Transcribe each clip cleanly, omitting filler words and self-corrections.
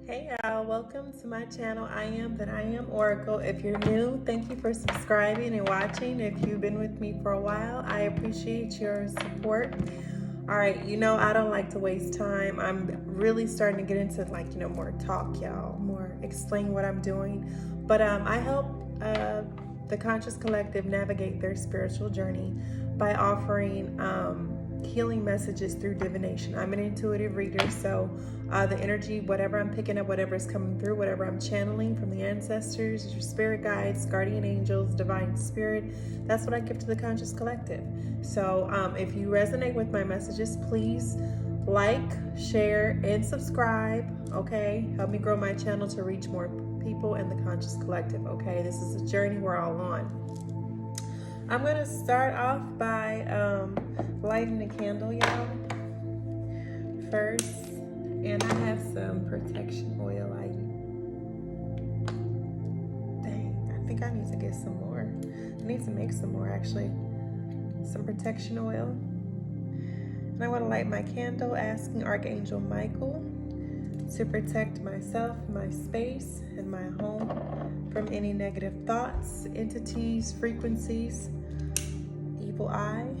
Hey y'all, welcome to my channel. I am that I am Oracle. If you're new, thank you for subscribing and watching. If you've been with me for a while, I appreciate your support. All right, I don't like to waste time. I'm really starting to get into more talk, y'all, more explain what I'm doing. But I help the Conscious Collective navigate their spiritual journey by offering healing messages through divination. I'm an intuitive reader, so the energy, whatever I'm picking up, whatever is coming through, whatever I'm channeling from the ancestors, your spirit guides, guardian angels, divine spirit, that's what I give to the Conscious Collective. So if you resonate with my messages, please like, share, and subscribe, okay? Help me grow my channel to reach more people in the Conscious Collective, okay? This is a journey we're all on. I'm going to start off by lighting a candle, y'all, first. And I have some protection oil. I think I need to get some more. I need to make some more, actually. Some protection oil. And I want to light my candle, asking Archangel Michael to protect myself, my space, and my home from any negative thoughts, entities, frequencies, evil eye,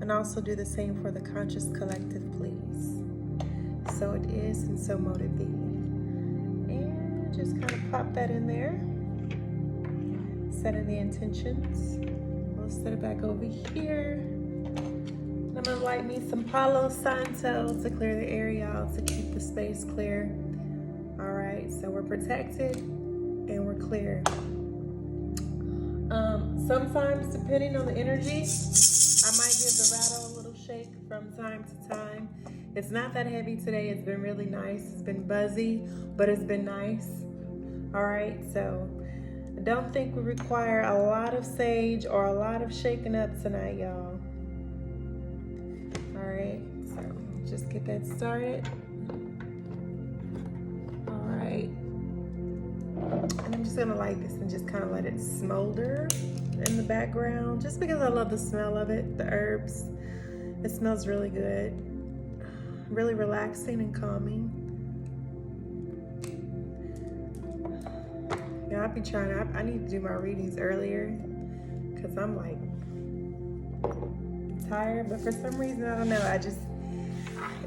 and also do the same for the Conscious Collective, please. So it is, and so mote it be. And just kind of pop that in there, setting the intentions. We'll set it back over here. I'm gonna light me some Palo Santo to clear the air, y'all, to keep the space clear. All right, so we're protected and we're clear. Sometimes, depending on the energy, I might give the rattle a little shake from time to time. It's not that heavy today. It's been really nice. It's been buzzy, but it's been nice. All right, so I don't think we require a lot of sage or a lot of shaking up tonight, y'all. All right, so just get that started. All right. And I'm just gonna light this and just kind of let it smolder in the background, just because I love the smell of it, the herbs. It smells really good, really relaxing and calming. Yeah, I'll be I need to do my readings earlier because I'm like tired, but for some reason, I don't know,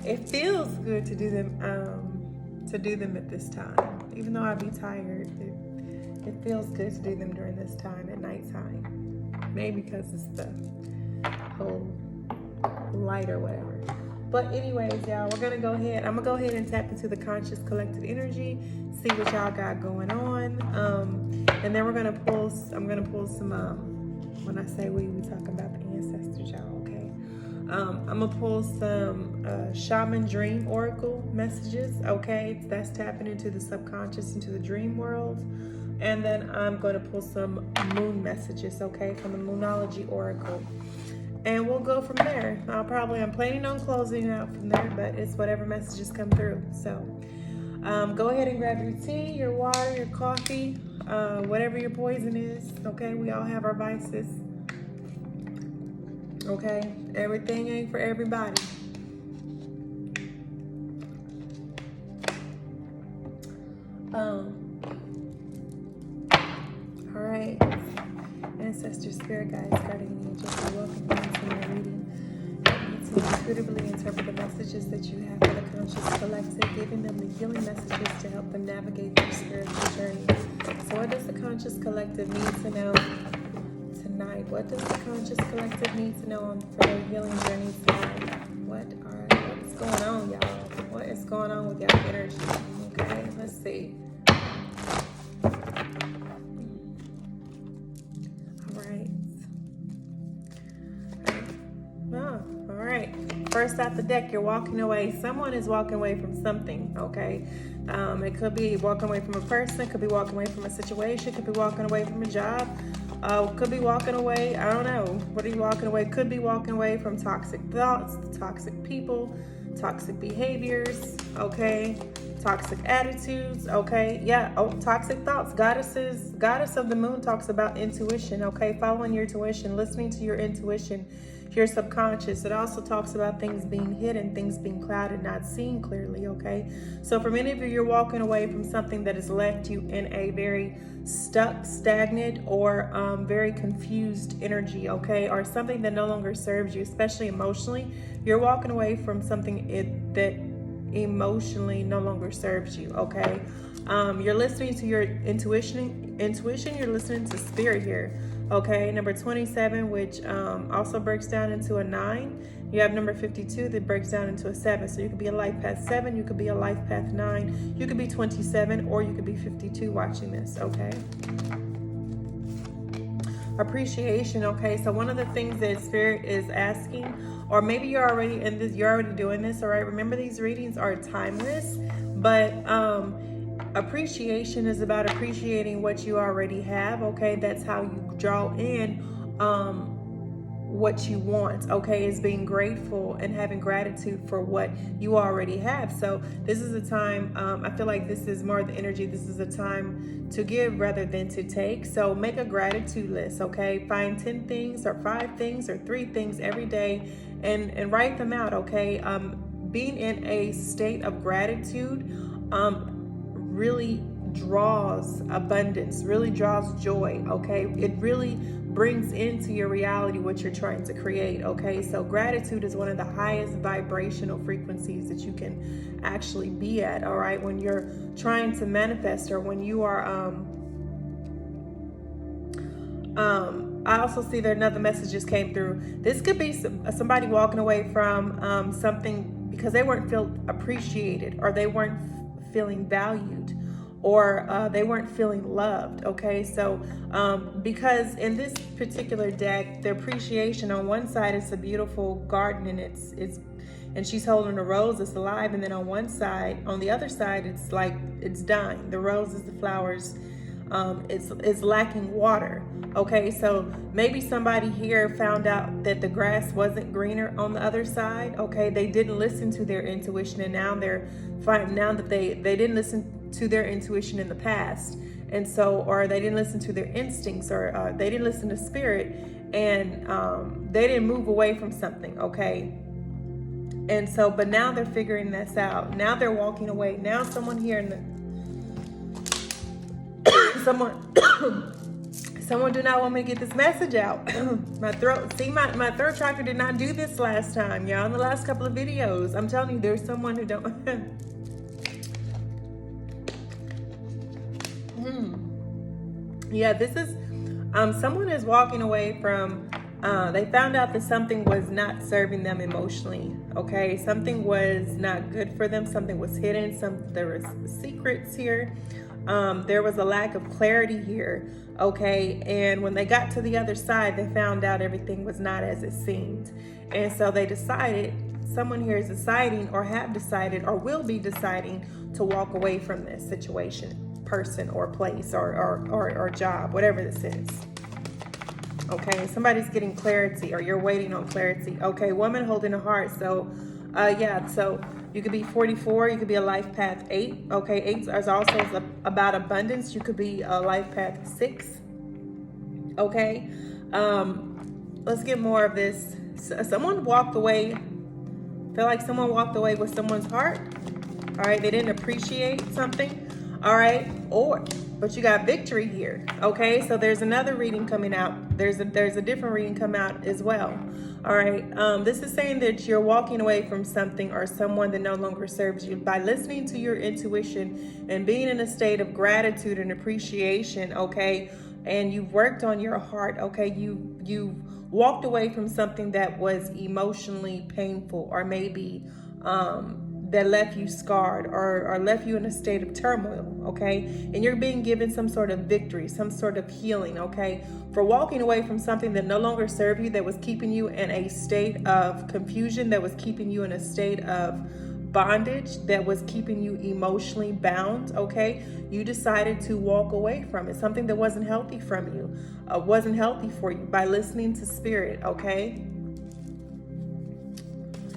it feels good to do them at this time. Even though I'd be tired, it feels good to do them during this time at nighttime. Maybe because it's the whole light or whatever. But anyways, y'all, I'm gonna go ahead and tap into the Conscious Collective energy, see what y'all got going on. And then I'm gonna pull some, when I say we talking about the ancestors, y'all, okay? I'm gonna pull some Shaman Dream Oracle messages, okay? That's tapping into the subconscious, into the dream world. And then I'm gonna pull some moon messages, okay, from the Moonology Oracle. And we'll go from there. I'm planning on closing out from there, but it's whatever messages come through. So go ahead and grab your tea, your water, your coffee, whatever your poison is, okay? We all have our vices. Okay, everything ain't for everybody. All right, ancestors, spirit guides, guardian angels, I welcome you into my reading. I need to intuitively interpret the messages that you have for the Conscious Collective, giving them the healing messages to help them navigate their spiritual journey. So what does the Conscious Collective need to know tonight? What does the Conscious Collective need to know for their healing journey tonight? What's going on, y'all? What is going on with y'all energy? Okay, let's see. All right. First out the deck, you're walking away. Someone is walking away from something, okay? It could be walking away from a person, could be walking away from a situation, could be walking away from a job, could be walking away, I don't know. What are you walking away? Could be walking away from toxic thoughts, toxic people, toxic behaviors, okay? toxic attitudes, okay? Yeah, oh, toxic thoughts. Goddess of the moon talks about intuition, okay? Following your intuition, listening to your intuition, your subconscious. It also talks about things being hidden, things being clouded, not seen clearly, okay? So for many of you, you're walking away from something that has left you in a very stuck, stagnant, or very confused energy, okay? Or something that no longer serves you, especially emotionally. You're walking away from something that emotionally no longer serves you, okay? You're listening to your intuition, you're listening to spirit here, okay? Number 27, which also breaks down into a 9. You have number 52 that breaks down into a 7. So you could be a life path 7, you could be a life path 9, you could be 27, or you could be 52 watching this, okay? Appreciation, okay? So one of the things that spirit is asking, or maybe you're already in this, you're already doing this, all right? Remember, these readings are timeless, but appreciation is about appreciating what you already have, okay? That's how you draw in what you want, okay? Is being grateful and having gratitude for what you already have. So this is a time, I feel like this is more the energy, this is a time to give rather than to take. So make a gratitude list, okay? Find 10 things or 5 things or 3 things every day and write them out, okay? Being in a state of gratitude really draws abundance, really draws joy, okay? It really brings into your reality what you're trying to create, okay? So gratitude is one of the highest vibrational frequencies that you can actually be at, all right? When you're trying to manifest, or when you are I also see that another message just came through. This could be somebody walking away from something because they weren't feel appreciated, or they weren't feeling valued, or they weren't feeling loved, okay? So because in this particular deck, the appreciation on one side is a beautiful garden, and and she's holding a rose that's alive, and then on the other side, it's like it's dying. The roses, the flowers, it's lacking water, okay? So maybe somebody here found out that the grass wasn't greener on the other side, okay? They didn't listen to their intuition, and now they're finding now that they didn't listen to their intuition in the past, and so, or they didn't listen to their instincts, or they didn't listen to spirit, and they didn't move away from something, okay? And so, but now they're figuring this out. Now they're walking away. Now someone here in the someone do not want me to get this message out. My throat chakra did not do this last time, y'all. In the last couple of videos, I'm telling you, there's someone who don't. Yeah, this is someone is walking away from they found out that something was not serving them emotionally, okay? Something was not good for them, something was hidden, there was secrets here, there was a lack of clarity here, okay? And when they got to the other side, they found out everything was not as it seemed, and so they decided, someone here is deciding, or have decided, or will be deciding to walk away from this situation, person, or place, or job, whatever this is. Okay, somebody's getting clarity, or you're waiting on clarity. Okay, woman holding a heart. So yeah, so you could be 44, you could be a life path 8. Okay, 8 is also about abundance. You could be a life path 6. Okay, let's get more of this. Someone walked away, feel like someone walked away with someone's heart. All right, they didn't appreciate something. All right, but you got victory here, okay? So there's another reading coming out. There's a different reading come out as well. All right, this is saying that you're walking away from something or someone that no longer serves you by listening to your intuition and being in a state of gratitude and appreciation, okay? And you've worked on your heart, okay? You walked away from something that was emotionally painful, or maybe that left you scarred, or left you in a state of turmoil, okay? And you're being given some sort of victory, some sort of healing, okay? For walking away from something that no longer served you, that was keeping you in a state of confusion, that was keeping you in a state of bondage, that was keeping you emotionally bound, okay? You decided to walk away from it, something that wasn't healthy from you, wasn't healthy for you, by listening to spirit, okay?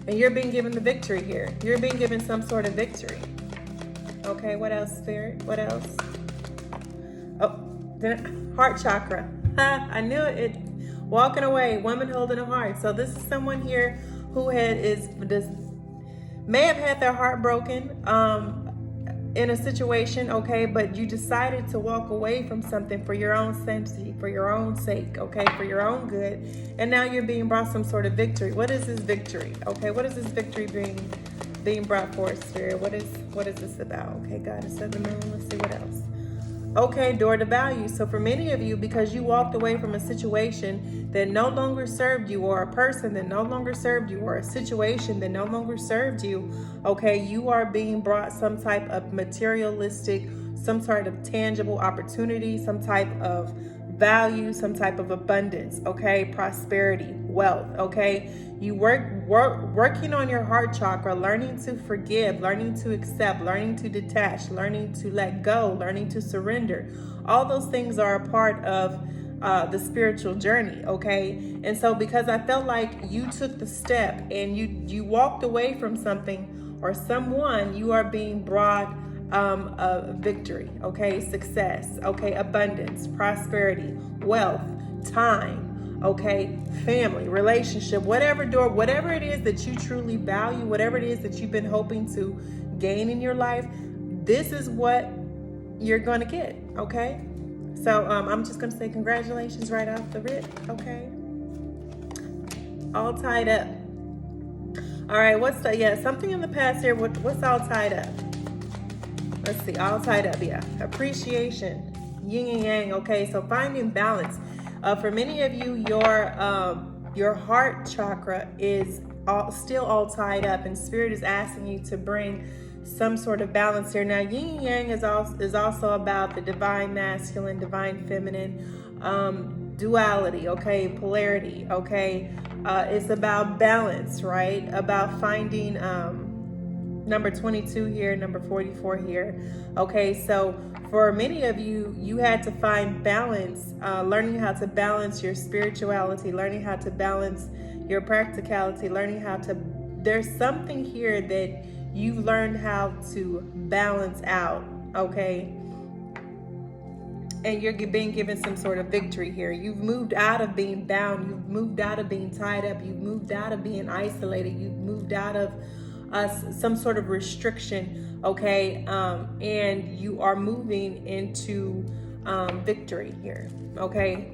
And you're being given the victory here. You're being given some sort of victory. Okay, what else, Spirit? What else? Oh, heart chakra. I knew it. Walking away, woman holding a heart. So this is someone here who may have had their heart broken in a situation, okay, but you decided to walk away from something for your own sanity, for your own sake, okay, for your own good, and now you're being brought some sort of victory. What is this victory? Okay, what is this victory being brought forth, Spirit? What is this about? Okay, Goddess of the Moon. Let's see what else. Okay, door to value. So for many of you, because you walked away from a situation that no longer served you, or a person that no longer served you, or a situation that no longer served you, okay, you are being brought some type of materialistic, some sort of tangible opportunity, some type of value, some type of abundance, okay, prosperity, wealth, okay. You working on your heart chakra, learning to forgive, learning to accept, learning to detach, learning to let go, learning to surrender. All those things are a part of the spiritual journey, okay? And so because I felt like you took the step and you walked away from something or someone, you are being brought a victory, okay? Success, okay? Abundance, prosperity, wealth, time, okay, family, relationship, whatever it is that you truly value, whatever it is that you've been hoping to gain in your life, this is what you're going to get, okay? So I'm just going to say congratulations right off the rip, okay? All tied up. All right, something in the past here, what's all tied up? Let's see, all tied up, yeah. Appreciation, yin and yang, okay? So finding balance. For many of you, your heart chakra is still all tied up, and Spirit is asking you to bring some sort of balance here. Now, yin and yang is also about the divine masculine, divine feminine, duality, okay, polarity, okay. It's about balance, right? About finding number 22 here, number 44 here. Okay, so for many of you, you had to find balance, learning how to balance your spirituality, learning how to balance your practicality, learning how to, there's something here that you've learned how to balance out, okay? And you're being given some sort of victory here. You've moved out of being bound. You've moved out of being tied up. You've moved out of being isolated. You've moved out of some sort of restriction, okay? And you are moving into victory here, okay?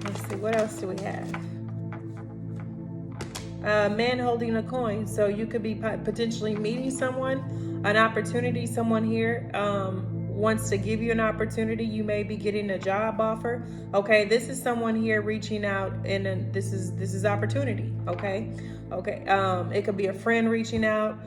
Let's see, what else do we have? Man holding a coin. So you could be potentially meeting someone, an opportunity, someone here wants to give you an opportunity. You may be getting a job offer. Okay, this is someone here reaching out, and this is opportunity. Okay. It could be a friend reaching out,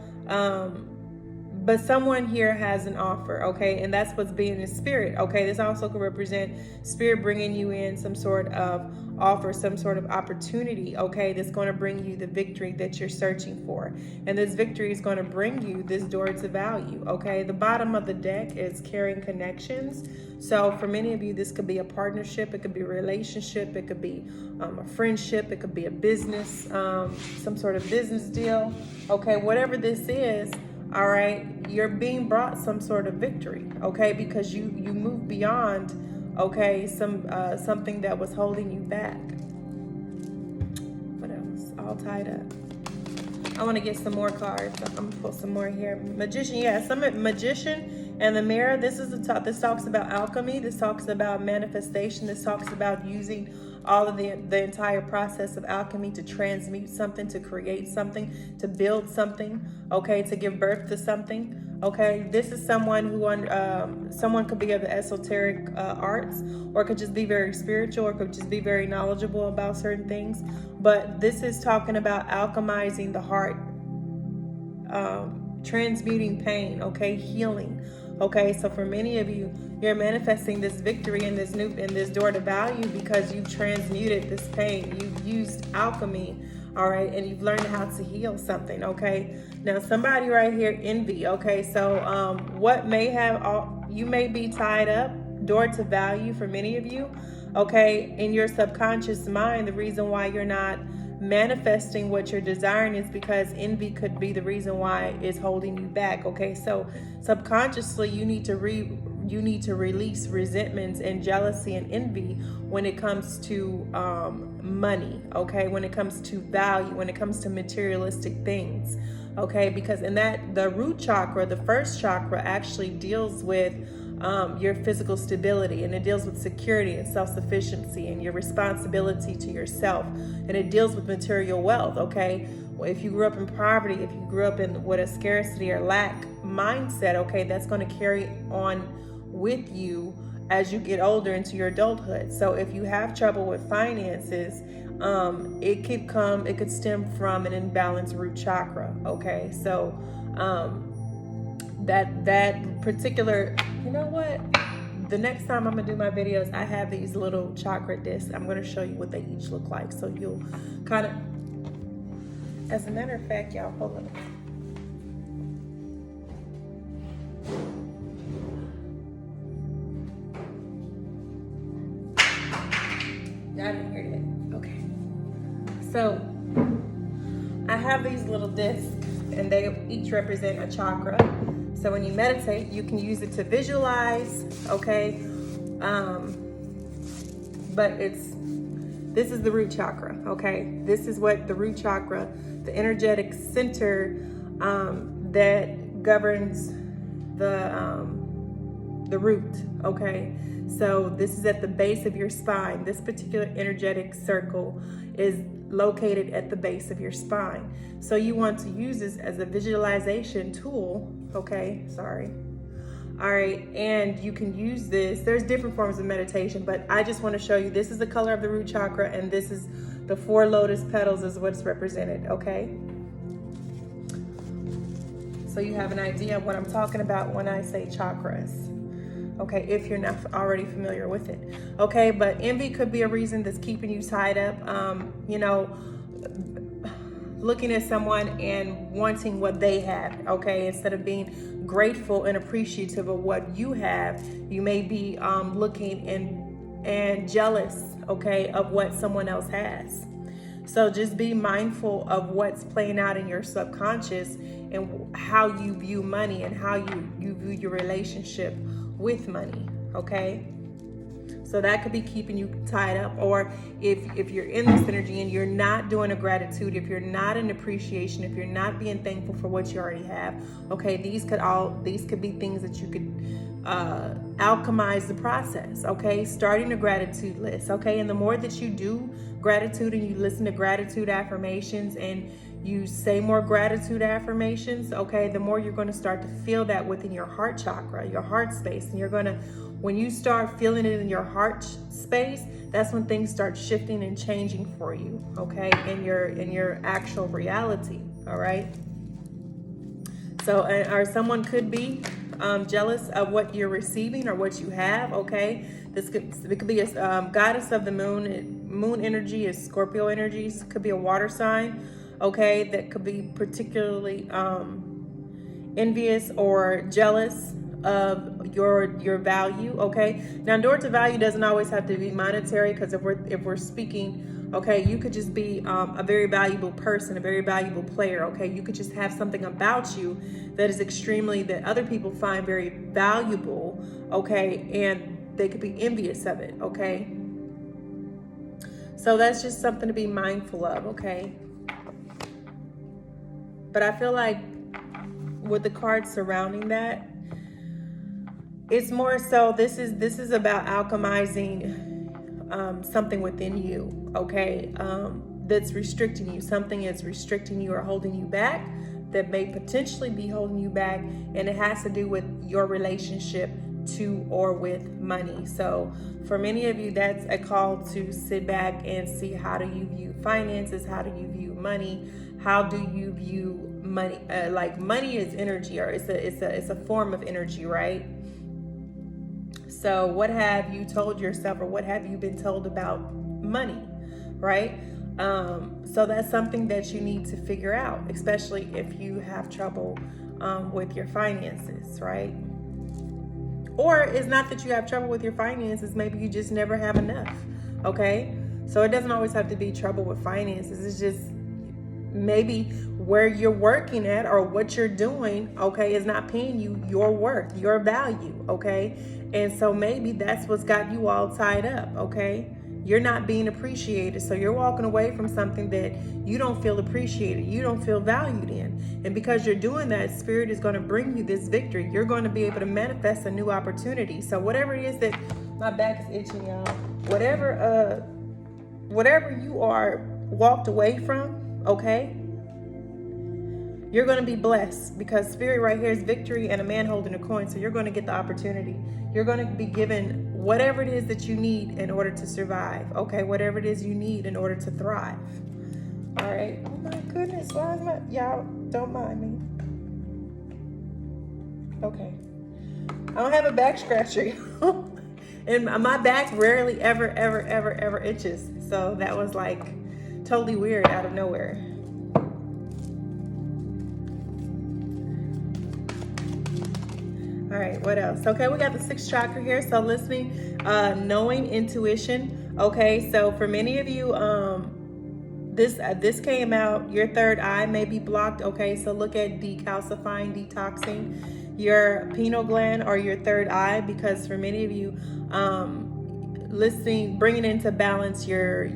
but someone here has an offer. Okay, and that's what's being in spirit. Okay, this also could represent Spirit bringing you in some sort of offer, some sort of opportunity, okay, that's going to bring you the victory that you're searching for. And this victory is going to bring you this door to value, okay? The bottom of the deck is carrying connections. So for many of you, this could be a partnership, it could be a relationship, it could be a friendship, it could be a business, some sort of business deal, okay? Whatever this is, all right, you're being brought some sort of victory, okay? Because you move beyond, okay, something that was holding you back. What else? All tied up. I want to get some more cards. I'm gonna pull some more here. Magician, yeah, magician and the mirror. This talks about alchemy. This talks about manifestation. This talks about using all of the entire process of alchemy to transmute something, to create something, to build something, okay, to give birth to something. Okay, this is someone who someone could be of the esoteric arts, or could just be very spiritual, or could just be very knowledgeable about certain things. But this is talking about alchemizing the heart, transmuting pain, okay, healing. Okay, so for many of you, you're manifesting this victory in this door to value because you've transmuted this pain. You've used alchemy, all right, and you've learned how to heal something, okay? Now, somebody right here, envy, okay? So you may be tied up, door to value for many of you, okay? In your subconscious mind, the reason why you're not manifesting what you're desiring is because envy could be the reason why it's holding you back. Okay, so subconsciously you need to release resentments and jealousy and envy when it comes to money. Okay, when it comes to value, when it comes to materialistic things. Okay, because in that, the root chakra, the first chakra, actually deals with your physical stability, and it deals with security and self-sufficiency and your responsibility to yourself, and it deals with material wealth. Okay, well, if you grew up in poverty, if you grew up in with a scarcity or lack mindset, okay, that's going to carry on with you as you get older into your adulthood. So if you have trouble with finances, it could stem from an imbalanced root chakra. Okay, so that particular, you know what, the next time I'm gonna do my videos, I have these little chakra discs. I'm gonna show you what they each look like, so you'll kind of, as a matter of fact, y'all, hold on. I didn't hear that. Okay. So I have these little discs, and they each represent a chakra. So when you meditate, you can use it to visualize, okay? But this is the root chakra, okay? This is what the root chakra, the energetic center that governs the root, okay? So this is at the base of your spine. This particular energetic circle is located at the base of your spine. So you want to use this as a visualization tool, okay? Sorry. All right, and you can use this. There's different forms of meditation, but I just want to show you, this is the color of the root chakra, and this is the 4 lotus petals is what's represented, okay? So you have an idea of what I'm talking about when I say chakras. Okay, if you're not already familiar with it. Okay, but envy could be a reason that's keeping you tied up. You know, looking at someone and wanting what they have, okay? Instead of being grateful and appreciative of what you have, you may be looking and jealous, okay, of what someone else has. So just be mindful of what's playing out in your subconscious and how you view money and how you view your relationship with money, okay? So that could be keeping you tied up. Or if you're in this energy and you're not doing a gratitude, if you're not in appreciation, if you're not being thankful for what you already have, okay, these could be things that you could alchemize the process, okay? Starting a gratitude list, okay? And the more that you do gratitude and you listen to gratitude affirmations and you say more gratitude affirmations, okay, the more you're going to start to feel that within your heart chakra, your heart space. And you're going to, when you start feeling it in your heart space, that's when things start shifting and changing for you, okay, in your actual reality, all right? So, or someone could be jealous of what you're receiving or what you have, okay? It could be a goddess of the moon. Moon energy is Scorpio energies. Could be a water sign, okay, that could be particularly envious or jealous of your value, okay? Now, door to value doesn't always have to be monetary, because if we're speaking, okay, you could just be a very valuable person, a very valuable player, okay? You could just have something about you that is that other people find very valuable, okay? And they could be envious of it, okay? So that's just something to be mindful of, okay? But I feel like with the cards surrounding that, it's more so this is about alchemizing something within you, okay? That's restricting you. Something is restricting you or holding you back, that may potentially be holding you back, and it has to do with your relationship to or with money. So for many of you, that's a call to sit back and see, how do you view finances? How do you view money? How do you view money? Like, money is energy, or it's a form of energy, right? So what have you told yourself, or what have you been told about money, right? So that's something that you need to figure out, especially if you have trouble with your finances, right? Or it's not that you have trouble with your finances, maybe you just never have enough, okay? So it doesn't always have to be trouble with finances. It's just maybe where you're working at or what you're doing, okay, is not paying you your worth, your value, okay? And so maybe that's what's got you all tied up, okay? You're not being appreciated. So you're walking away from something that you don't feel appreciated, you don't feel valued in. And because you're doing that, Spirit is going to bring you this victory. You're going to be able to manifest a new opportunity. So whatever it is that, my back is itching, y'all. Whatever you are walked away from, okay, you're going to be blessed, because Spirit right here is victory and a man holding a coin. So you're going to get the opportunity. You're going to be given whatever it is that you need in order to survive, okay? Whatever it is you need in order to thrive. All right. Oh my goodness. Why is my, y'all don't mind me. Okay. I don't have a back scratcher. And my back rarely ever itches. So that was like totally weird out of nowhere. All right, what else? Okay, we got the 6th chakra here. So listening, knowing, intuition. Okay, so for many of you, this came out, your third eye may be blocked. Okay, so look at decalcifying, detoxing your pineal gland or your third eye, because for many of you, listening, bringing into balance your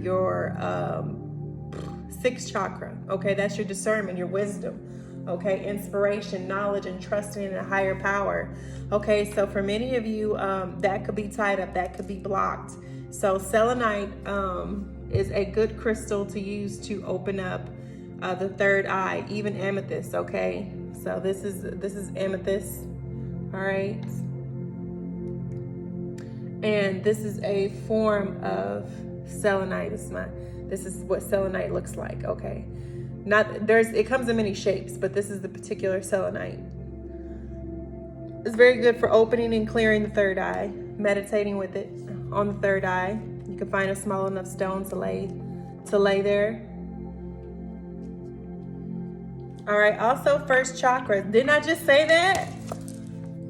6th chakra. Okay, that's your discernment, your wisdom. Okay, inspiration, knowledge, and trusting in a higher power. Okay, so for many of you, that could be tied up, that could be blocked. So selenite is a good crystal to use to open up the third eye, even amethyst. Okay, so this is amethyst. All right, and this is a form of selenite. This is what selenite looks like. Okay. It comes in many shapes, but this is the particular selenite. It's very good for opening and clearing the third eye, meditating with it on the third eye. You can find a small enough stone to lay there. All right, also 1st chakra. Didn't I just say that?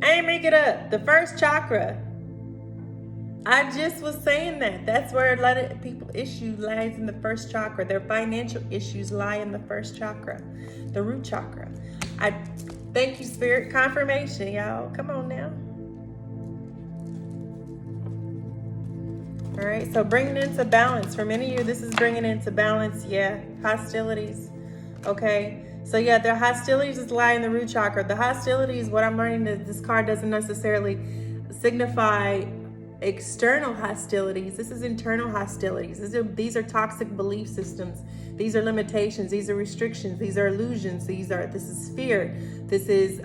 I ain't make it up. The 1st chakra. I just was saying that. That's where a lot of people issue lies in the 1st chakra. Their financial issues lie in the 1st chakra, the root chakra. I thank you, Spirit. Confirmation, y'all. Come on now. All right, so bringing into balance. For many of you, this is bringing into balance, yeah, hostilities. Okay, so yeah, the hostilities is lie in the root chakra. The hostilities, what I'm learning is this card doesn't necessarily signify external hostilities. This is internal hostilities. These are toxic belief systems. These are limitations. These are restrictions. These are illusions. This is fear. This is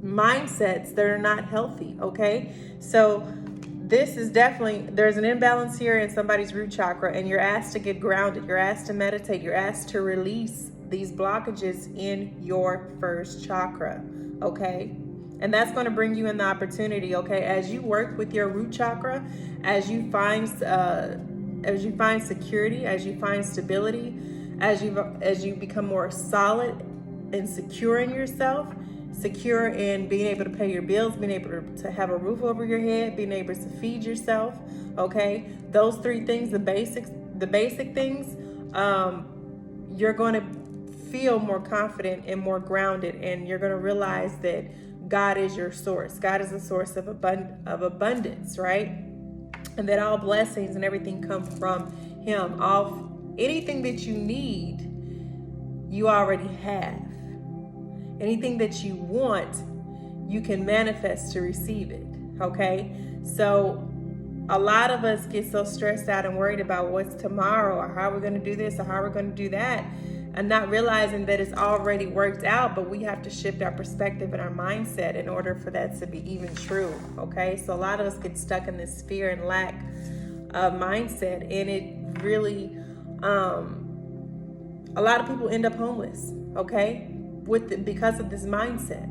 mindsets that are not healthy. Okay, so this is definitely, there's an imbalance here in somebody's root chakra, and you're asked to get grounded. You're asked to meditate. You're asked to release these blockages in your 1st chakra. Okay. And that's going to bring you in the opportunity, okay? As you work with your root chakra, as you find security, as you find stability, as you become more solid and secure in yourself, secure in being able to pay your bills, being able to have a roof over your head, being able to feed yourself, okay? Those 3 things, the basic things, you're going to feel more confident and more grounded, and you're going to realize that God is your source. God is the source of abundance, right? And that all blessings and everything come from Him. Anything that you need, you already have. Anything that you want, you can manifest to receive it, okay? So a lot of us get so stressed out and worried about what's tomorrow, or how we're going to do this, or how we're going to do that, and not realizing that it's already worked out. But we have to shift our perspective and our mindset in order for that to be even true, okay? So a lot of us get stuck in this fear and lack of mindset, and it really, a lot of people end up homeless, okay? Because of this mindset,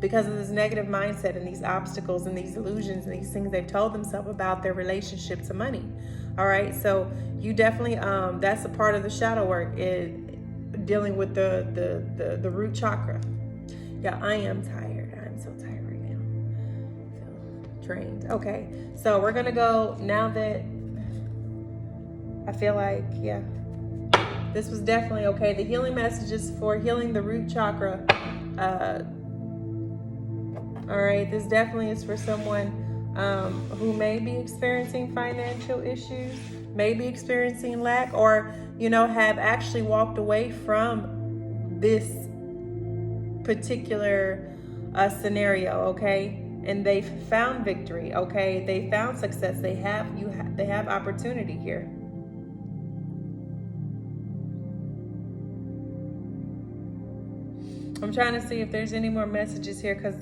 because of this negative mindset and these obstacles and these illusions and these things they've told themselves about their relationship to money. All right, so you definitely, that's a part of the shadow work, is dealing with the root chakra. Yeah, I am tired. I'm so tired right now. drained. Okay, so we're gonna go now that I feel like, yeah, this was definitely okay. The healing messages for healing the root chakra. All right, this definitely is for someone who may be experiencing financial issues, may be experiencing lack, or, you know, have actually walked away from this particular scenario, okay? And they've found victory, okay? They found success. They have opportunity here. I'm trying to see if there's any more messages here, because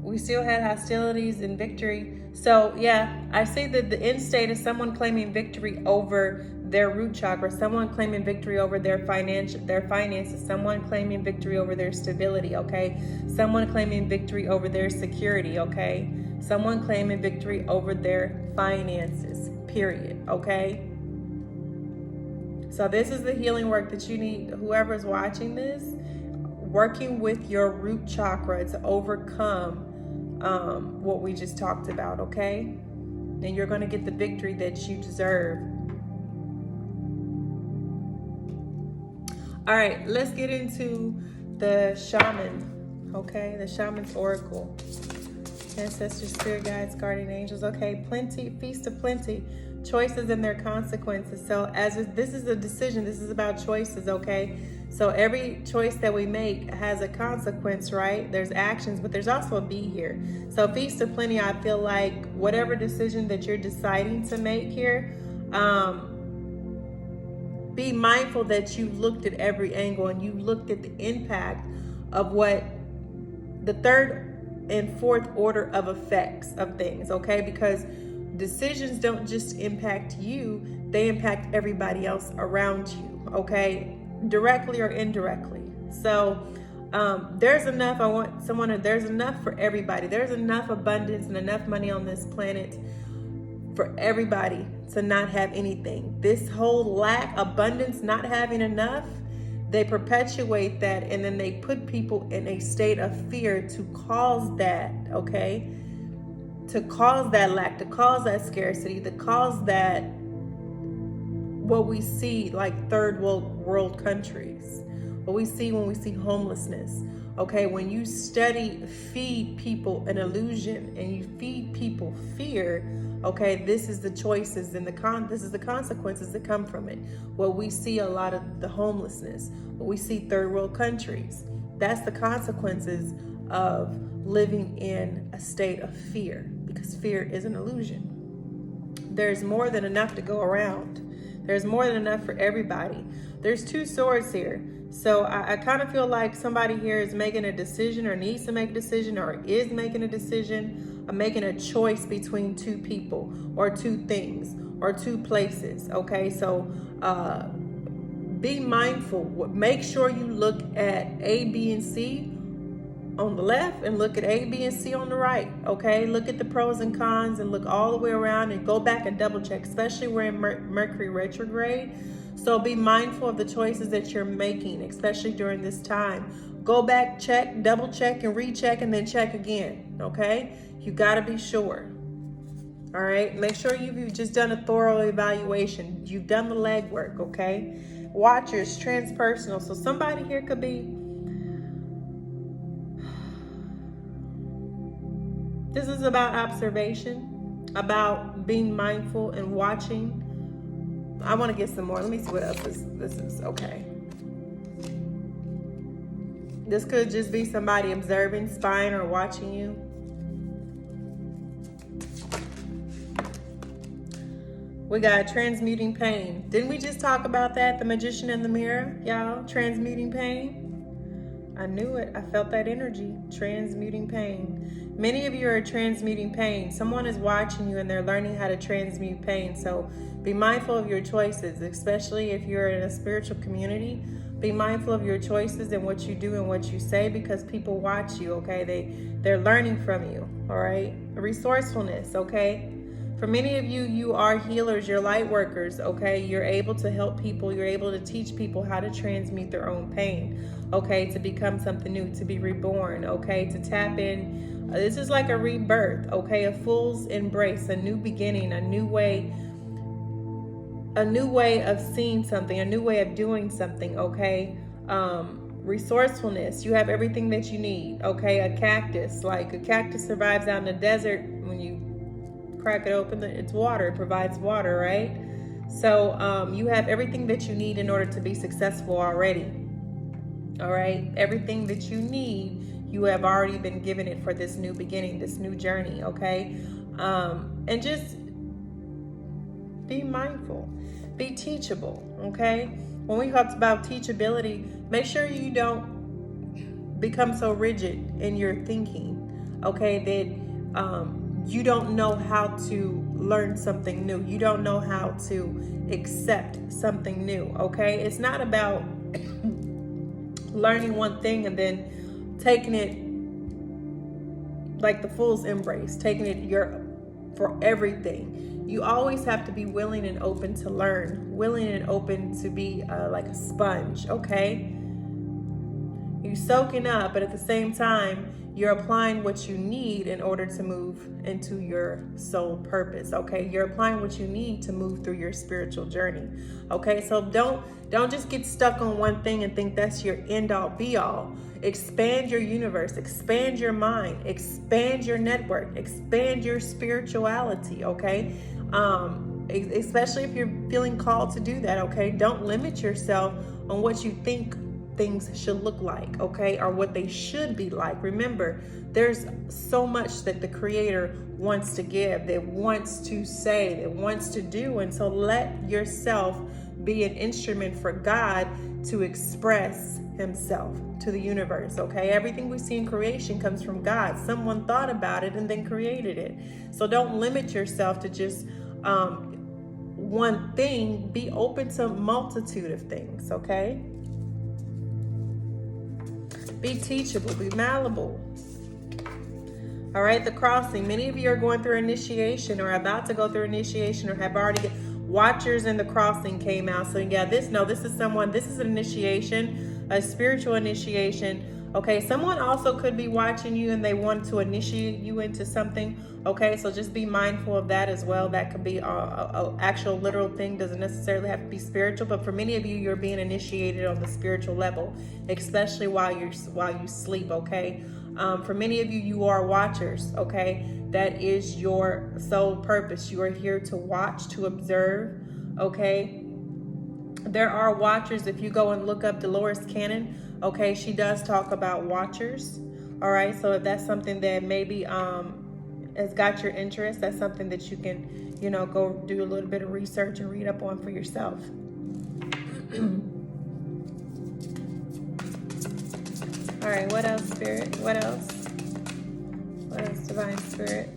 we still had hostilities and victory. So yeah, I see that the end state is someone claiming victory over their root chakra, someone claiming victory over their finances, someone claiming victory over their stability, okay? Someone claiming victory over their security, okay? Someone claiming victory over their finances, period, okay? So this is the healing work that you need, whoever's watching this, working with your root chakra to overcome what we just talked about, okay? And you're going to get the victory that you deserve. All right, let's get into the shaman, okay? The shaman's oracle. Ancestors, spirit guides, guardian angels. Okay, plenty, feast of plenty, choices and their consequences. So this is a decision, this is about choices, okay? So every choice that we make has a consequence, right? There's actions, but there's also a be here. So feast of plenty, I feel like whatever decision that you're deciding to make here, be mindful that you looked at every angle and you looked at the impact of what the third and fourth order of effects of things, okay? Because decisions don't just impact you, they impact everybody else around you, okay? Directly or indirectly. So there's enough, there's enough for everybody. There's enough abundance and enough money on this planet for everybody to not have anything. This whole lack, abundance, not having enough, they perpetuate that, and then they put people in a state of fear to cause that, okay? To cause that lack, to cause that scarcity, to cause that, what we see like third world countries, what we see when we see homelessness, okay? When you feed people an illusion and you feed people fear, okay, this is the choices and this is the consequences that come from it. What we see a lot of the homelessness, what we see third world countries, that's the consequences of living in a state of fear, because fear is an illusion. There's more than enough to go around. There's more than enough for everybody. There's two swords here. So I kind of feel like somebody here is making a decision, or needs to make a decision, or is making a decision, or making a choice between two people or two things or two places, okay? So be mindful. Make sure you look at A, B, and C on the left and look at A, B, and C on the right, okay? Look at the pros and cons and look all the way around and go back and double check, especially we're in Mercury retrograde. So be mindful of the choices that you're making, especially during this time. Go back, check, double check, and recheck, and then check again, okay? You gotta be sure, all right? Make sure you've just done a thorough evaluation. You've done the legwork, okay? Watchers, transpersonal. So somebody here could be, this is about observation, about being mindful and watching. I want to get some more. Let me see what else this is. Okay. This could just be somebody observing, spying, or watching you. We got transmuting pain. Didn't we just talk about that? The magician in the mirror, y'all. Transmuting pain. I knew it. I felt that energy. Transmuting pain. Many of you are transmuting pain. Someone is watching you and they're learning how to transmute pain. So be mindful of your choices, especially if you're in a spiritual community. Be mindful of your choices and what you do and what you say, because people watch you, okay? They're learning from you, all right? Resourcefulness, okay? For many of you, you are healers, you're light workers, okay? You're able to help people, you're able to teach people how to transmute their own pain, okay? To become something new, to be reborn, okay? To tap in This is like a rebirth, okay? A fool's embrace, a new beginning, a new way of seeing something, a new way of doing something, okay? Resourcefulness. You have everything that you need, okay? A cactus, like a cactus survives out in the desert. When you crack it open, it's water. It provides water, right? So you have everything that you need in order to be successful already. All right, everything that you need, you have already been given it for this new beginning, this new journey, okay? And just be mindful, be teachable, okay? When we talk about teachability, make sure you don't become so rigid in your thinking, okay, that you don't know how to learn something new. You don't know how to accept something new, okay? It's not about learning one thing and then taking it like the fool's embrace, taking it for everything. You always have to be willing and open to learn, willing and open to be like a sponge, okay? You're soaking up, but at the same time, you're applying what you need in order to move into your soul purpose, okay? You're applying what you need to move through your spiritual journey, okay? So don't just get stuck on one thing and think that's your end all be all. Expand your universe, expand your mind, expand your network, expand your spirituality, okay? Especially if you're feeling called to do that, okay? Don't limit yourself on what you think things should look like, okay, or what they should be like. Remember, there's so much that the Creator wants to give, that wants to say, that wants to do, and so let yourself be an instrument for God to express Himself to the universe, okay? Everything we see in creation comes from God. Someone thought about it and then created it. So don't limit yourself to just one thing. Be open to a multitude of things, okay? Be teachable, be malleable. All right, the crossing. Many of you are going through initiation or about to go through initiation or have already Watchers in the crossing came out. So yeah, this is an initiation, a spiritual initiation. Okay, someone also could be watching you and they want to initiate you into something. Okay, so just be mindful of that as well. That could be a actual literal thing, doesn't necessarily have to be spiritual, but for many of you, you're being initiated on the spiritual level, especially while you sleep. Okay, for many of you, you are watchers. Okay, that is your sole purpose. You are here to watch, to observe. Okay, there are watchers. If you go and look up Dolores Cannon, okay, she does talk about watchers. All right, so if that's something that maybe has got your interest, that's something that you can, go do a little bit of research and read up on for yourself. All right, what else, Spirit? What else? What else, Divine Spirit?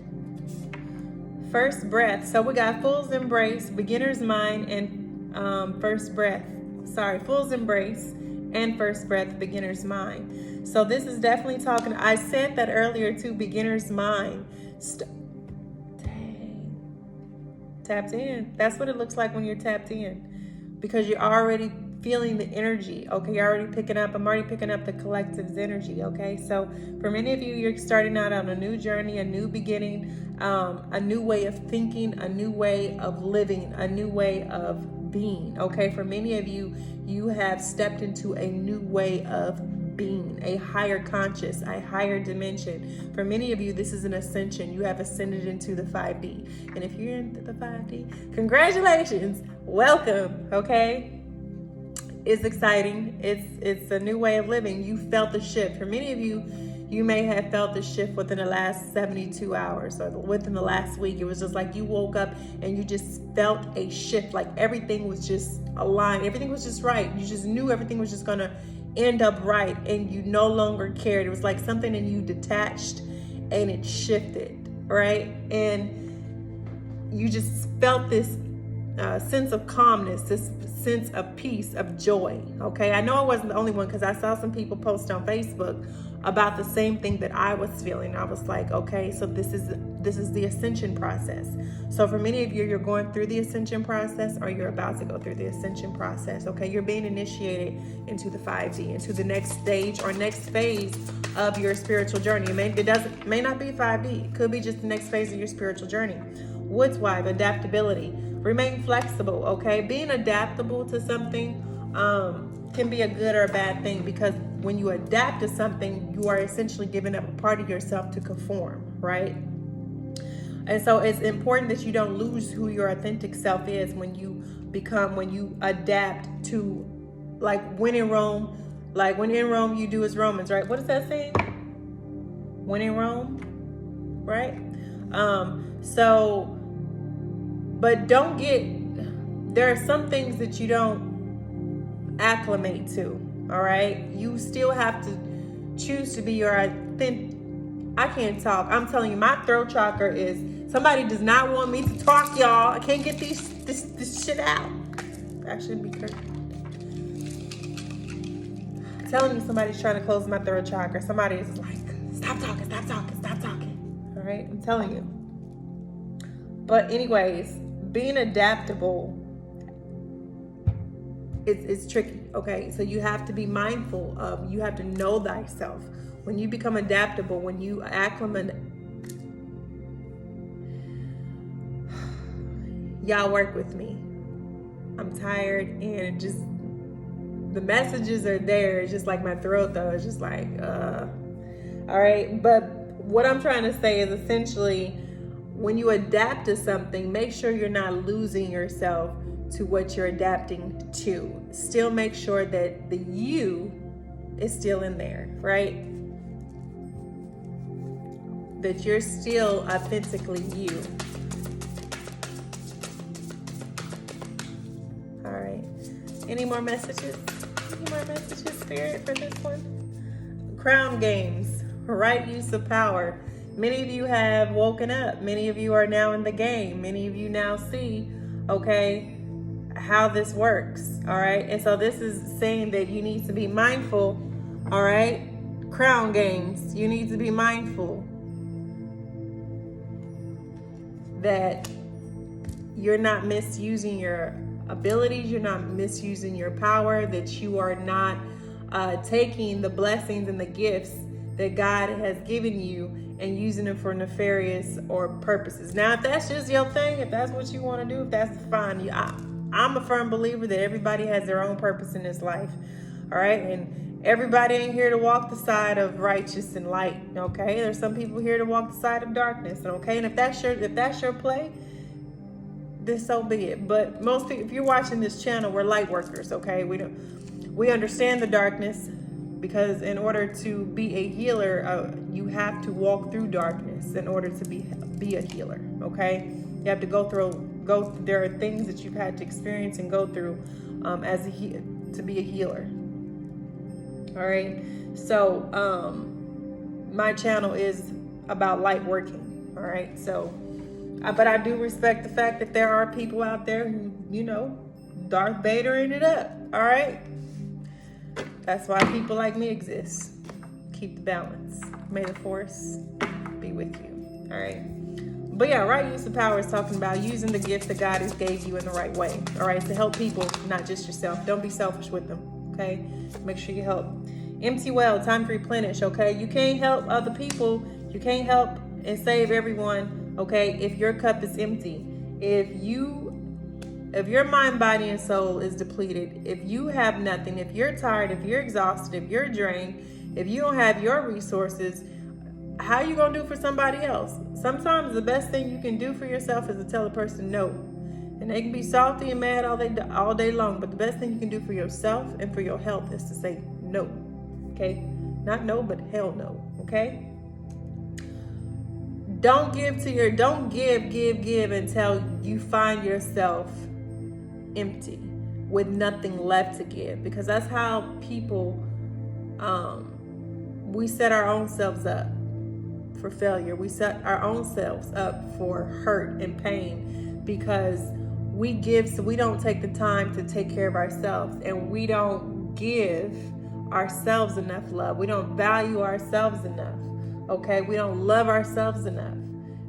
First breath. So we got Fool's Embrace, Beginner's Mind, and First Breath. Sorry, Fool's Embrace and First Breath, Beginner's Mind. So this is definitely talking. I said that earlier too, Beginner's Mind. Dang. Tapped in. That's what it looks like when you're tapped in, because you're already feeling the energy. Okay, you're already picking up. I'm already picking up the collective's energy. Okay, so for many of you, you're starting out on a new journey, a new beginning, a new way of thinking, a new way of living, a new way of being. Okay, for many of you, you have stepped into a new way of being, a higher conscious, a higher dimension. For many of you, this is an ascension. You have ascended into the 5D. And if you're into the 5D, congratulations, welcome. Okay, it's exciting. It's a new way of living. You felt the shift. For many of you, you may have felt the shift within the last 72 hours or within the last week. It was just like you woke up and you just felt a shift, like everything was just aligned. Everything was just right. You just knew everything was just gonna end up right, and you no longer cared. It was like something in you detached and it shifted, right? And you just felt this sense of calmness, this sense of peace, of joy. Okay, I know I wasn't the only one, because I saw some people post on Facebook about the same thing that I was feeling. I was like, okay, so this is the ascension process. So for many of you, you're going through the ascension process, or you're about to go through the ascension process. Okay, you're being initiated into the 5D, into the next stage or next phase of your spiritual journey. It may not be 5D. It could be just the next phase of your spiritual journey. Wood's wife, adaptability. Remain flexible, okay? Being adaptable to something can be a good or a bad thing, because when you adapt to something, you are essentially giving up a part of yourself to conform, right? And so it's important that you don't lose who your authentic self is when you adapt to, like when in Rome, you do as Romans, right? What is that saying? When in Rome, right? But there are some things that you don't acclimate to, all right? You still have to choose to be your authentic. I can't talk. I'm telling you, my throat chakra is, somebody does not want me to talk, y'all. I can't get this shit out. I should be careful. I'm telling you, somebody's trying to close my throat chakra. Somebody is like, stop talking. All right, I'm telling you. But anyways, being adaptable, it's tricky, okay? So you have to be mindful of, you have to know thyself. When you become adaptable, when you acclimate, y'all work with me. I'm tired, and the messages are there. It's just like my throat though. It's just like, all right. But what I'm trying to say is essentially, when you adapt to something, make sure you're not losing yourself to what you're adapting to. Still make sure that the you is still in there, right? That you're still authentically you. All right. Any more messages? Spirit, for this one? Crown games, right use of power. Many of you have woken up. Many of you are now in the game. Many of you now see, okay, how this works, all right? And so this is saying that you need to be mindful, all right? Crown games, you need to be mindful that you're not misusing your abilities, you're not misusing your power, that you are not taking the blessings and the gifts that God has given you and using them for nefarious or purposes. Now, if that's just your thing, if that's what you want to do, if that's fine. I'm a firm believer that everybody has their own purpose in this life, all right? And everybody ain't here to walk the side of righteous and light, okay? There's some people here to walk the side of darkness, okay? And if that's your play, then so be it. But most people, if you're watching this channel, we're light workers, okay? We understand the darkness, because in order to be a healer, you have to walk through darkness in order to be a healer, okay? You have to there are things that you've had to experience and go through to be a healer. All right. So my channel is about light working. All right. So, but I do respect the fact that there are people out there who, Darth Vadering it up. All right. That's why people like me exist. Keep the balance. May the force be with you. All right. But yeah, right use of power is talking about using the gifts that God has gave you in the right way. All right, to help people, not just yourself. Don't be selfish with them. Okay, make sure you help. Empty well, time to replenish. Okay, you can't help other people. You can't help and save everyone. Okay, if your cup is empty, if your mind, body, and soul is depleted, if you have nothing, if you're tired, if you're exhausted, if you're drained, if you don't have your resources, how are you gonna do for somebody else? Sometimes the best thing you can do for yourself is to tell a person no. And they can be salty and mad all day long, but the best thing you can do for yourself and for your health is to say no. Okay? Not no, but hell no. Okay? Don't give until you find yourself empty with nothing left to give, because that's how people we set our own selves up for failure. We set our own selves up for hurt and pain, because we give, so we don't take the time to take care of ourselves, and we don't give ourselves enough love. We don't value ourselves enough. Okay, we don't love ourselves enough.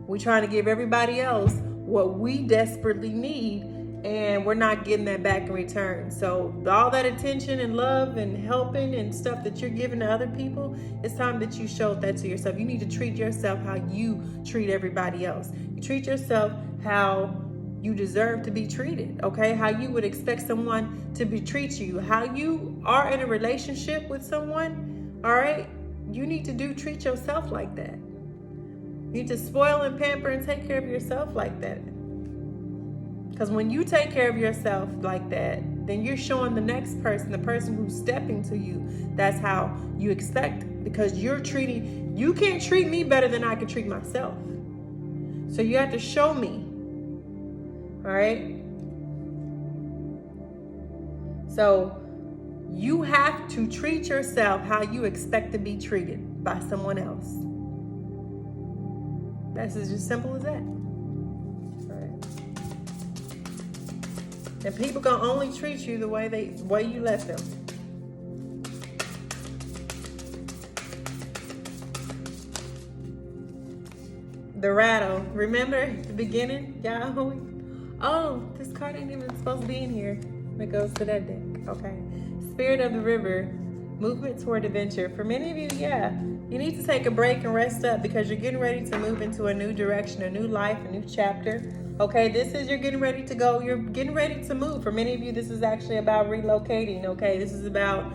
We're trying to give everybody else what we desperately need, and we're not getting that back in return. So all that attention and love and helping and stuff that you're giving to other people, it's time that you show that to yourself. You need to treat yourself how you treat everybody else. You treat yourself how you deserve to be treated, okay? How you would expect someone to treat you. How you are in a relationship with someone, all right? You need to treat yourself like that. You need to spoil and pamper and take care of yourself like that. Because when you take care of yourself like that, then you're showing the next person, the person who's stepping to you, that's how you expect. Because you can't treat me better than I can treat myself. So you have to show me. All right? So you have to treat yourself how you expect to be treated by someone else. That's as simple as that. And people can only treat you the way you let them. The rattle. Remember at the beginning, y'all? Oh, this card ain't even supposed to be in here. It goes to that deck. Okay. Spirit of the river. Movement toward adventure. For many of you, yeah, you need to take a break and rest up because you're getting ready to move into a new direction, a new life, a new chapter. Okay, you're getting ready to go. You're getting ready to move. For many of you, this is actually about relocating. Okay, this is about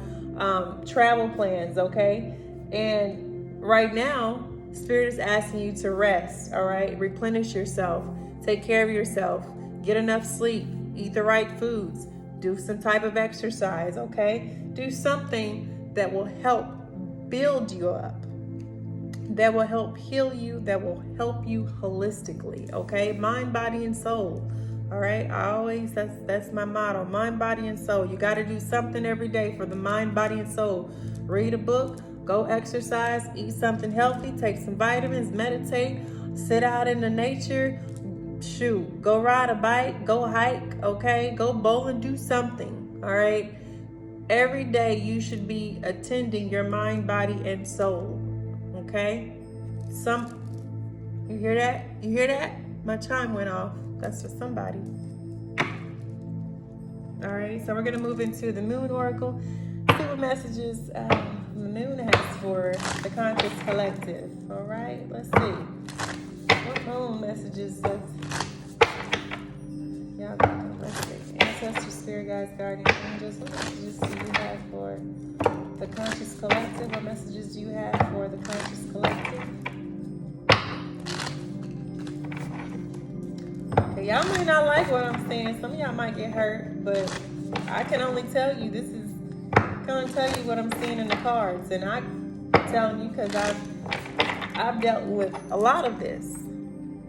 travel plans. Okay, and right now, Spirit is asking you to rest. All right, replenish yourself. Take care of yourself. Get enough sleep. Eat the right foods. Do some type of exercise. Okay, do something that will help build you up. That will help heal you, that will help you holistically, okay? Mind, body, and soul, all right? That's my motto, mind, body, and soul. You got to do something every day for the mind, body, and soul. Read a book, go exercise, eat something healthy, take some vitamins, meditate, sit out in the nature, shoot, go ride a bike, go hike, okay? Go bowling, do something, all right? Every day you should be attending your mind, body, and soul. Okay, you hear that? You hear that? My chime went off. That's for somebody. All right, so we're gonna move into the Moon Oracle. See what messages the Moon has for the Conscious Collective. All right, let's see. What Moon messages does y'all got? Let's see. Ancestors, Spirit Guides, Guardian Angels. What messages do you have for the Conscious Collective? What messages do you have for the Conscious Collective? Okay, y'all might not like what I'm saying. Some of y'all might get hurt, but I can only tell you what I'm seeing in the cards, and I'm telling you because I've dealt with a lot of this.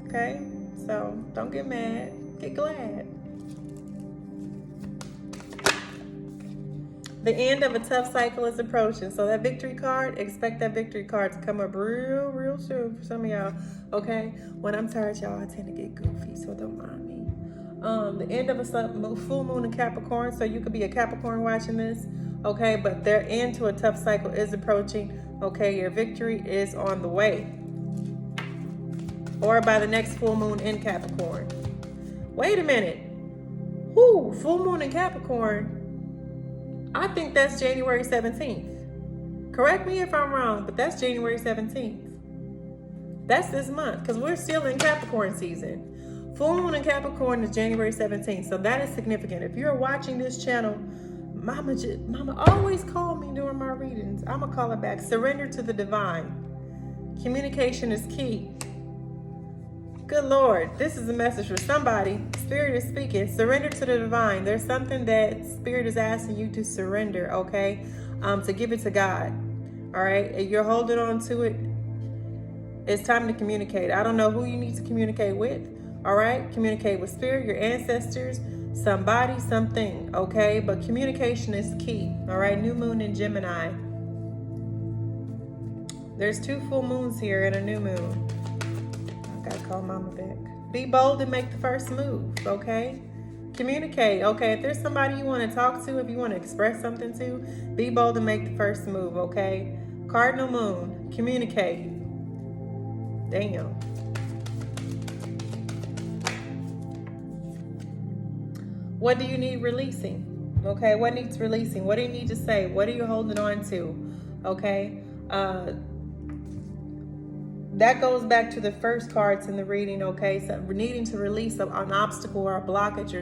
Okay, so don't get mad, get glad. The end of a tough cycle is approaching. So that victory card, expect that victory card to come up real soon for some of y'all. Okay? When I'm tired, y'all, I tend to get goofy, so don't mind me. The end of a full moon in Capricorn. So you could be a Capricorn watching this. Okay? But their end to a tough cycle is approaching. Okay? Your victory is on the way. Or by the next full moon in Capricorn. Wait a minute. Whoo, full moon in Capricorn. I think that's January 17th. Correct me if I'm wrong, but that's January 17th. That's this month, because we're still in Capricorn season. Full moon in Capricorn is January 17th, so that is significant. If you're watching this channel, Mama always call me during my readings. I'm going to call it back. Surrender to the divine. Communication is key. Good Lord, this is a message for somebody. Spirit is speaking. Surrender to the divine. There's something that Spirit is asking you to surrender, okay? To give it to God, all right? If you're holding on to it, it's time to communicate. I don't know who you need to communicate with, all right? Communicate with Spirit, your ancestors, somebody, something, okay? But communication is key, all right? New moon in Gemini. There's 2 full moons here and a new moon. Gotta call Mama back. Be bold and make the first move, okay? Communicate, okay? If there's somebody you want to talk to, if you want to express something to, be bold and make the first move, okay? Cardinal moon, communicate. Damn. What do you need releasing? Okay, what needs releasing? What do you need to say? What are you holding on to? Okay, that goes back to the first cards in the reading. Okay, so needing to release an obstacle or a blockage,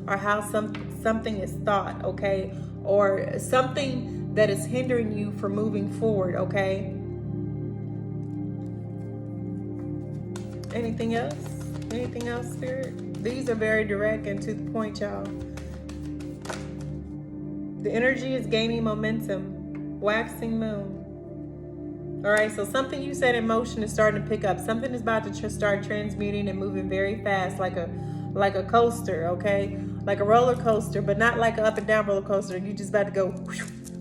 or how something is thought. Okay, or something that is hindering you from moving forward. Okay. Anything else? Anything else, Spirit? These are very direct and to the point, y'all. The energy is gaining momentum. Waxing moon. All right, so something you said in motion is starting to pick up. Something is about to start transmuting and moving very fast, like a coaster, okay? Like a roller coaster, but not like an up and down roller coaster. You just about to go,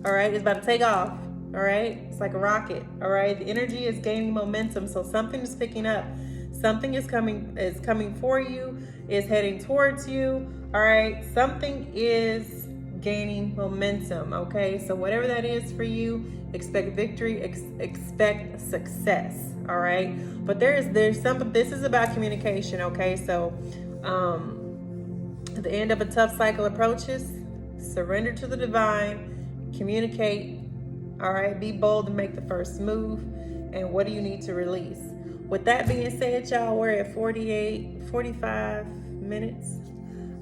all right? It's about to take off, all right? It's like a rocket, all right? The energy is gaining momentum, so something is picking up. Something is coming for you, is heading towards you, all right? Something is gaining momentum, okay? So whatever that is for you, expect victory, expect success, all right? But there's something, this is about communication, okay? So the end of a tough cycle approaches. Surrender to the divine, communicate, all right? Be bold and make the first move. And what do you need to release? With that being said, y'all, we're at 45 minutes.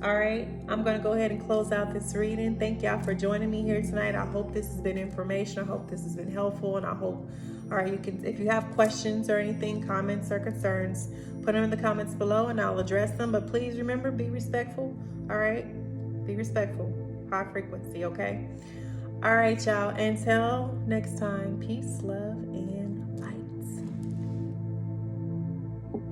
All right, I'm going to go ahead and close out this reading. Thank y'all for joining me here tonight. I hope this has been information. I hope this has been helpful. And I hope, all right, you can, if you have questions or anything, comments or concerns, put them in the comments below and I'll address them. But please remember, be respectful. All right, be respectful. High frequency, okay? All right, y'all. Until next time, peace, love,